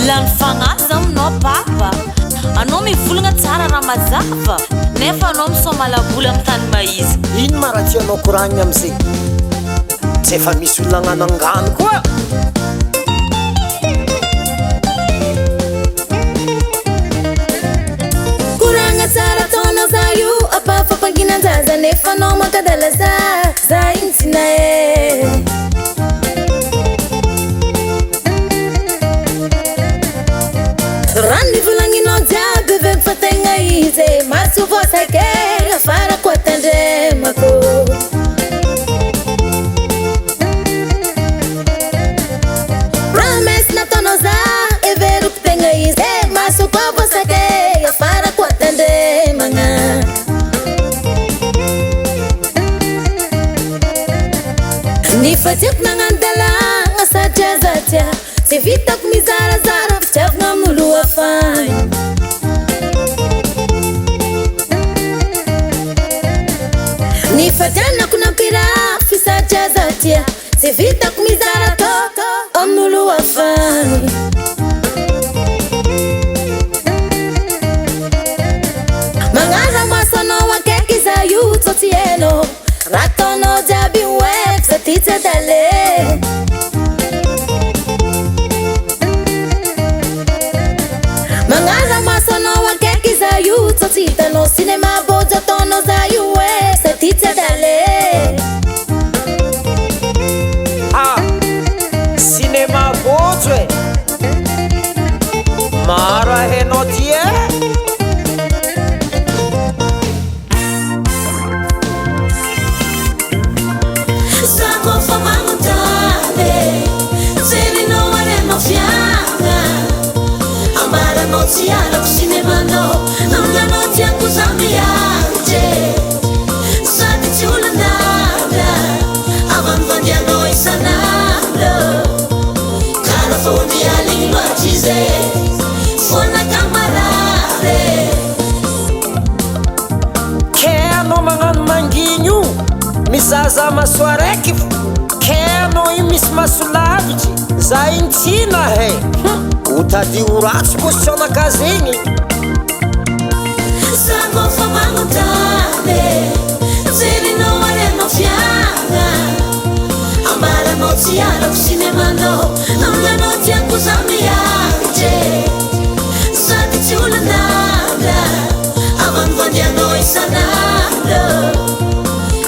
Lany fagnaza aminao papa, anao mivolagna tsara raha mazava nefa anao misomalavola amin'ny tany maizy. Ino ma raha tianao koragnina amin'izay? Tsy efa misy olona agnano angano koa. Koragna tsara taonao za io apafapanginan-jaza nefa anao mankadala za iny tsy nahe. Rano nivolagninao jiaby veko fa tegna izy maso voasakera farako atandremako. Promesse nataonao za everiko tegna izy maso koa voasakera farako atandremagna. Ny fatiako nagnano dalagna satria zatia tsy vitako mizarazara fitiavagna amin'olo afany. Ny fatianako nampirafy satria zatia tsy vitako mizara tô amin'olo afany. Magnara maso anao akaiky za io tsô tsy hainao raha ataonao jiaby hoeko za ty tsy adale. Magnara maso anao akaiky za io tsô tsy hitanao cinéma bôjy ataonao za io hoe za ty tsy adale. Cinéma bôjy e maro ahainao ty e. Tsy alako cinémanao aminanao tiako za miaritra sady tsy olandala avanivandianao isanandro karaha fony aligny loatra izy fona kamarare. Ke anao magnano manginy io mizaza maso araiky fo ke anao io misy maso lavitry za iny tsy nahe utadio ratsy positionaka zegny. Zaho fa magnotany jerinao arenao fiagna ambaranao tsy alako cinémanao aminanao tiako za miaritra sady tsy olandala avanivandianao isanandro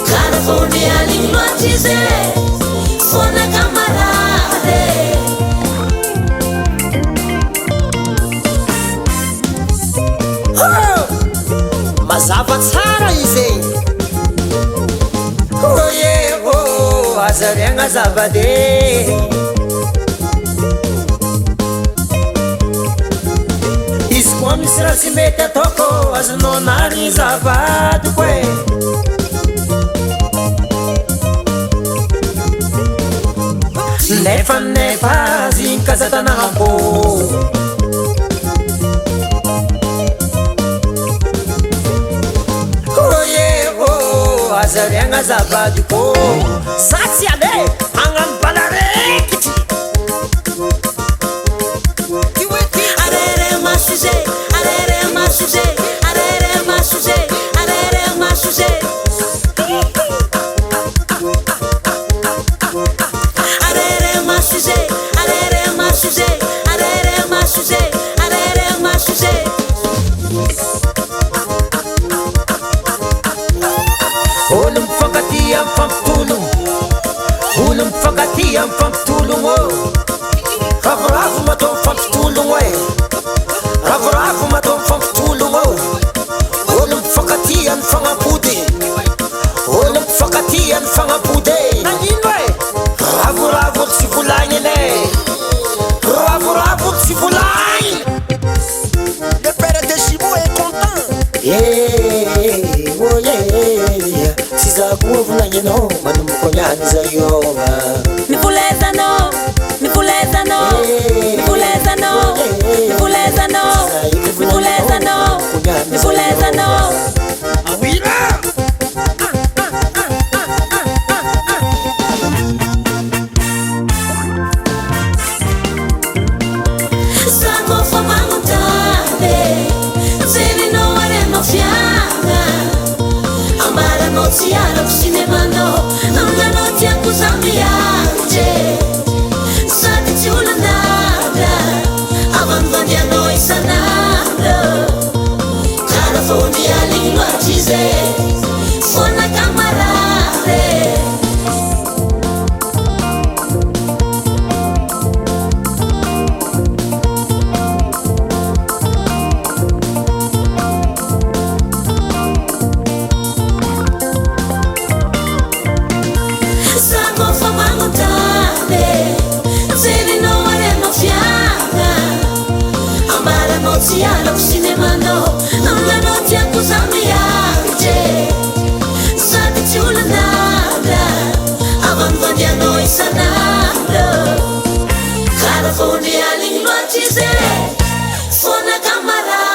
karaha fony aligny loatra izy fona kamarare. Mazava tsara izy oyeho azariagna zavade izy koa misy raha tsy mety ataoko azonao nary zavadiko e. Nefa ziny kazatanambo azariagna zavadiko satsy ale agnano balarekitry arere masuze arere masuze arere masuze arere masuze arere masuze arere masuze arere masuze arere masuze. Olo mifankatia mifampitologno olo mifankatia mifampitologno ravoravo matao mifampitologno e ravoravo matao mifampitologno olo mifankatia mifagnampody olo mifankatia mifagnapody nagnino e ravoravo olo tsy volagniny e ravoravo olo tsy volagniny. Le père de Chimo est content. Yeah, oh yeah. Siza kuwa vula ngeno manumu kunyanizayoma Nifulezano, nifulezano, nifulezano, nifulezano, nifulezano, nifulezano. Awira Sako famangutane Zeni no ane mafianga Amara no tiara kusinemano Nanga no tia kuzambianje Sati chula nada Abandonia no isanado California lingua chize Fona camarade Siano kusinemano Nanga no tia kuzambianje Sati chula nada Abandonia no isanado California lingua chize Fona camarada